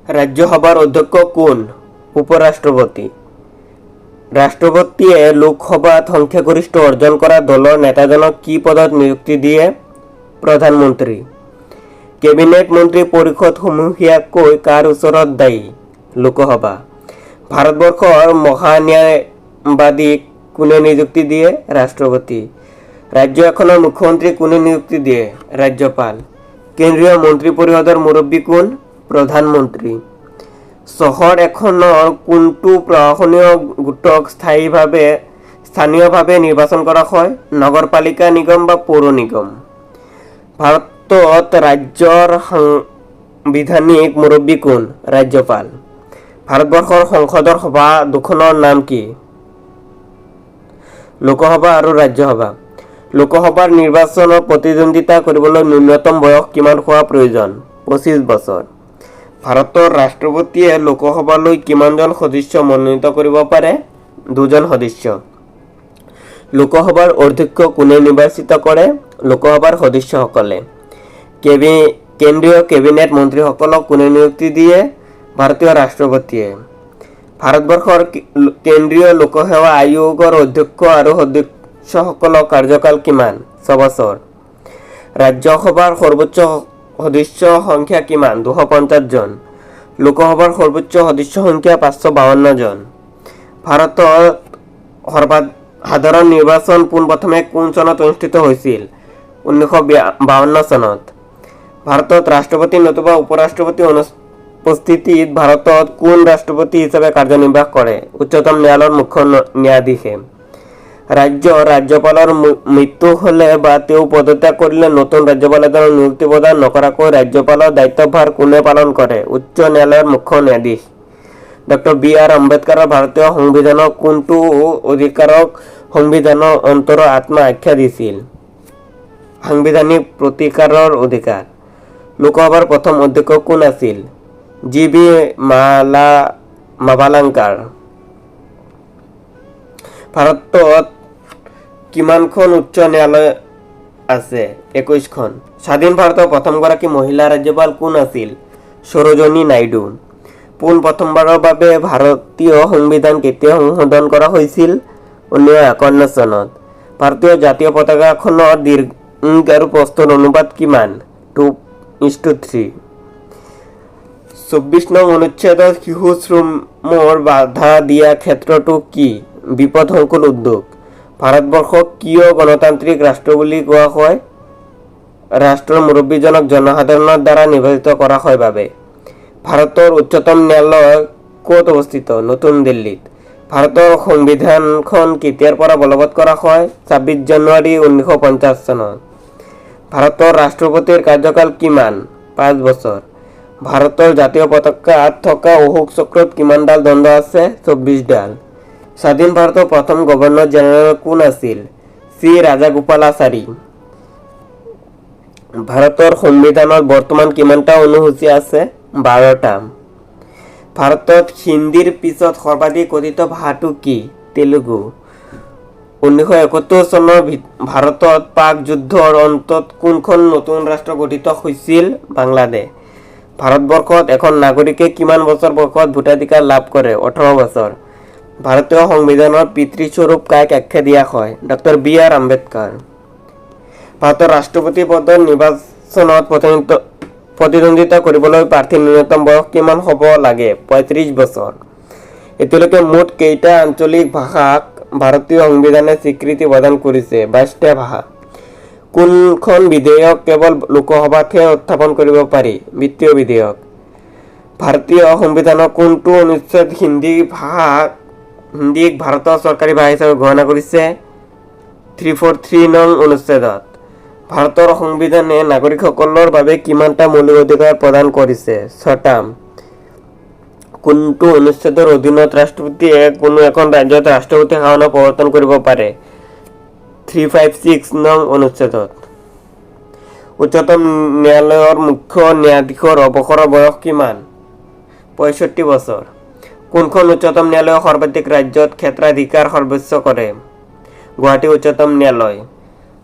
ৰাজ্যসভাৰ অধ্যক্ষ কোন? উপৰাষ্ট্ৰপতি। ৰাষ্ট্ৰপতিয়ে লোকসভাত সংখ্যাগৰিষ্ঠ অৰ্জন কৰা দলৰ নেতাজনক কি পদত নিযুক্তি দিয়ে? প্ৰধানমন্ত্ৰী। কেবিনেট মন্ত্ৰী পৰিষদ সমূহীয়াকৈ কাৰ ওচৰত দায়ী? লোকসভা। ভাৰতবৰ্ষৰ মহান্যায়বাদীক কোনে নিযুক্তি দিয়ে? ৰাষ্ট্ৰপতি। ৰাজ্য এখনৰ মুখ্যমন্ত্ৰী কোনে নিযুক্তি দিয়ে? ৰাজ্যপাল। কেন্দ্ৰীয় মন্ত্ৰী পৰিষদৰ মুৰব্বী কোন? প্ৰধানমন্ত্ৰী। চহৰ এখনৰ কোনটো প্ৰশাসনীয় গোটক স্থানীয়ভাৱে নিৰ্বাচন কৰা হয়? নগৰপালিকা নিগম বা পৌৰ নিগম। ভাৰতত ৰাজ্যৰ সাংবিধানিক মুৰব্বী কোন? ৰাজ্যপাল। ভাৰতবৰ্ষৰ সংসদৰ সভা দুখনৰ নাম কি? লোকসভা আৰু ৰাজ্যসভা। লোকসভাৰ নিৰ্বাচনত প্ৰতিদ্বন্দ্বিতা কৰিবলৈ ন্যূনতম বয়স কিমান হোৱা প্ৰয়োজন? 25 বছৰ। ভাৰতৰ ৰাষ্ট্ৰপতিয়ে লোকসভালৈ কিমানজন সদস্য মনোনীত কৰিব পাৰে? 2 জন সদস্য। লোকসভাৰ অধ্যক্ষ কোনে নিৰ্বাচিত কৰে? লোকসভাৰ সদস্যসকলে। কেন্দ্ৰীয় কেবিনেট মন্ত্ৰীসকলক কোনে নিযুক্তি দিয়ে? ভাৰতীয় ৰাষ্ট্ৰপতিয়ে। ভাৰতবৰ্ষৰ কেন্দ্ৰীয় লোকসেৱা আয়োগৰ অধ্যক্ষ আৰু সদস্যসকলৰ কাৰ্যকাল কিমান? 6 বছৰ। ৰাজ্যসভাৰ সৰ্বোচ্চ সদস্য সংখ্যা কিমান? 250 জন। লোকসভাৰ সৰ্বোচ্চ সদস্য সংখ্যা 552 জন। ভাৰতৰ সাধাৰণ নিৰ্বাচন পোনপ্ৰথমে কোন চনত অনুষ্ঠিত হৈছিল? 1952 চনত। ভাৰতত ৰাষ্ট্ৰপতি নতুবা উপৰাষ্ট্ৰপতি অনুপস্থিতিত ভাৰতত কোন ৰাষ্ট্ৰপতি হিচাপে কাৰ্যনিৰ্বাহ কৰে? উচ্চতম ন্যায়ালয়ৰ মুখ্য ন্যায়াধীশে। ৰাজ্যপালৰ মৃত্যু হ'লে বা তেওঁ পদত্যাগ কৰিলে নতুন ৰাজ্যপাল এজনক নিযুক্তি প্ৰদান নকৰাকৈ ৰাজ্যপালৰ দায়িত্বভাৰ কোনে পালন কৰে? উচ্চ ন্যায়ালয়ৰ মুখ্য ন্যায়াধীশ। Doctor BR. আম্বেদকাৰৰ ভাৰতীয় সংবিধানৰ কোনটো অধিকাৰক সংবিধানৰ অন্তৰ আত্মা আখ্যা দিছিল? সাংবিধানিক প্ৰতিকাৰৰ অধিকাৰ। লোকসভাৰ প্ৰথম অধ্যক্ষ কোন আছিল? জি.বি. মাভালাংকাৰ। ভাৰতত কিমানখন উচ্চ ন্যায়ালয় আছে? 21খন। স্বাধীন ভাৰতৰ প্ৰথমগৰাকী মহিলা ৰাজ্যপাল কোন আছিল? সৰোজিনী নাইডু। পোনপ্ৰথমবাৰৰ বাবে ভাৰতীয় সংবিধান কেতিয়া সংশোধন কৰা হৈছিল? 1951 চনত। ভাৰতীয় জাতীয় পতাকাখনৰ দীৰ্ঘ আৰু প্ৰস্থৰ অনুপাত কিমান? 2:3। 24 নং অনুচ্ছেদত শিশু শ্ৰমৰ বাধা দিয়া ক্ষেত্ৰটো কি? বিপদসংকুল উদ্যোগ। ভাৰতবৰ্ষক কিয় গণতান্ত্ৰিক ৰাষ্ট্ৰ বুলি কোৱা হয়? ৰাষ্ট্ৰৰ মুৰব্বীজনক জনসাধাৰণৰ দ্বাৰা নিৰ্বাচিত কৰা হয় বাবে। ভাৰতৰ উচ্চতম ন্যায়ালয় ক'ত অৱস্থিত? নতুন দিল্লীত। ভাৰতৰ সংবিধানখন কেতিয়াৰ পৰা বলবৎ কৰা হয়? 26 জানুৱাৰী 1950 চনত। ভাৰতৰ ৰাষ্ট্ৰপতিৰ কাৰ্যকাল কিমান? 5 বছৰ। ভাৰতৰ জাতীয় পতাকাত থকা অশোক চক্ৰত কিমানডাল দণ্ড আছে? 24 ডাল। স্বাধীন ভাৰতৰ প্ৰথম গভৰ্ণৰ জেনেৰেল কোন আছিল? চি ৰাজাগোপালাচাৰী। ভাৰতৰ সংবিধানত বৰ্তমান কিমানটা অনুসূচী আছে? 12টা। ভাৰতত হিন্দীৰ পিছত সৰ্বাধিক কথিত ভাষাটো কি? তেলেগু। 1971 চনৰ ভাৰতত পাক যুদ্ধৰ অন্তত কোনখন নতুন ৰাষ্ট্ৰ গঠিত হৈছিল? বাংলাদেশ। ভাৰতবৰ্ষত এখন নাগৰিকে কিমান বছৰ বয়সত ভোটাধিকাৰ লাভ কৰে? 18 বছৰ। ভাৰতীয় সংবিধানৰ পিতৃস্বৰূপ কাক আখ্যা দিয়া হয়? Doctor B R. আম্বেদকাৰ। ভাৰতৰ ৰাষ্ট্ৰপতি পদৰ নিৰ্বাচনত প্ৰতিদ্বন্দ্বিতা কৰিবলৈ প্ৰাৰ্থীৰ ন্যূনতম বয়স কিমান হ'ব লাগে? 35 বছৰ। এতিয়ালৈকে মুঠ কেইটা আঞ্চলিক ভাষাক ভাৰতীয় সংবিধানে স্বীকৃতি প্ৰদান কৰিছে? 22টা ভাষা। কোনখন বিধেয়ক কেৱল লোকসভাতহে উত্থাপন কৰিব পাৰি? বিত্তীয় বিধেয়ক। ভাৰতীয় সংবিধানৰ কোনটো অনুচ্ছেদ হিন্দীক ভাৰতৰ চৰকাৰী ভাষা হিচাপে ঘোষণা কৰিছে? 343 নং অনুচ্ছেদত। ভাৰতৰ সংবিধানে নাগৰিকসকলৰ বাবে কিমানটা মৌলিক অধিকাৰ প্ৰদান কৰিছে? 6টা। কোনটো অনুচ্ছেদৰ অধীনত ৰাষ্ট্ৰপতিয়ে কোনো এখন ৰাজ্যত ৰাষ্ট্ৰপতি শাসনৰ প্ৰৱৰ্তন কৰিব পাৰে? 356 নং অনুচ্ছেদত। উচ্চতম ন্যায়ালয়ৰ মুখ্য ন্যায়াধীশৰ অৱসৰৰ বয়স কিমান? 65 বছৰ। কোনখন উচ্চতম ন্যায়ালয়ে সৰ্বাধিক ৰাজ্যত ক্ষেত্ৰাধিকাৰ সাব্যস্ত কৰে? গুৱাহাটী উচ্চতম ন্যায়ালয়।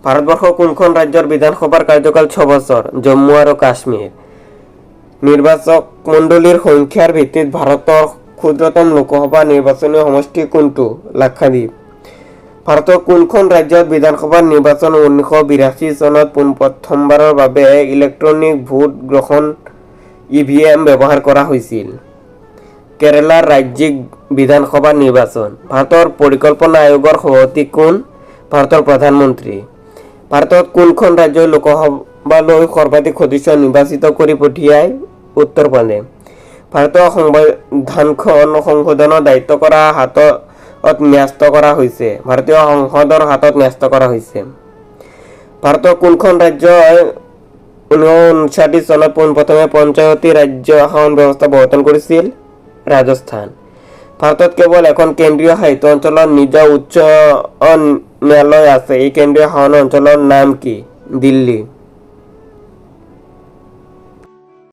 ভাৰতবৰ্ষৰ কোনখন ৰাজ্যৰ বিধানসভাৰ কাৰ্যকাল 6 বছৰ? জম্মু আৰু কাশ্মীৰ। নিৰ্বাচক মণ্ডলীৰ সংখ্যাৰ ভিত্তিত ভাৰতৰ ক্ষুদ্ৰতম লোকসভা নিৰ্বাচনী সমষ্টি কোনটো? লাক্ষাদ্বীপ। ভাৰতৰ কোনখন ৰাজ্যত বিধানসভা নিৰ্বাচন 1982 চনত পোনপ্ৰথমবাৰৰ বাবে ইলেক্ট্ৰনিক ভোট গ্ৰহণ EVM ব্যৱহাৰ কৰা হৈছিল? কেৰালাৰ ৰাজ্যিক বিধানসভা নিৰ্বাচন। ভাৰতৰ পৰিকল্পনা আয়োগৰ সভাপতি কোন? ভাৰতৰ প্ৰধানমন্ত্ৰী। ভাৰতত কোনখন ৰাজ্যই লোকসভালৈ সৰ্বাধিক সদস্য নিৰ্বাচিত কৰি পঠিয়ায়? উত্তৰ প্ৰদেশ। ভাৰতীয় সংবিধানখন সংশোধনৰ দায়িত্ব কৰা হাতত ন্যস্ত কৰা হৈছে? ভাৰতীয় সংসদৰ হাতত ন্যস্ত কৰা হৈছে। ভাৰতৰ কোনখন ৰাজ্যই 1959 চনত পোনপ্ৰথমে পঞ্চায়তী ৰাজ্য শাসন ব্যৱস্থা প্ৰৱৰ্তন কৰিছিল? ৰাজস্থান। ভাৰতত কেৱল এখন কেন্দ্ৰীয় শাসিত অঞ্চলত নিজা উচ্চ ন্যায়ালয় আছে। এই কেন্দ্ৰীয় শাসন অঞ্চলৰ নাম কি? দিল্লী।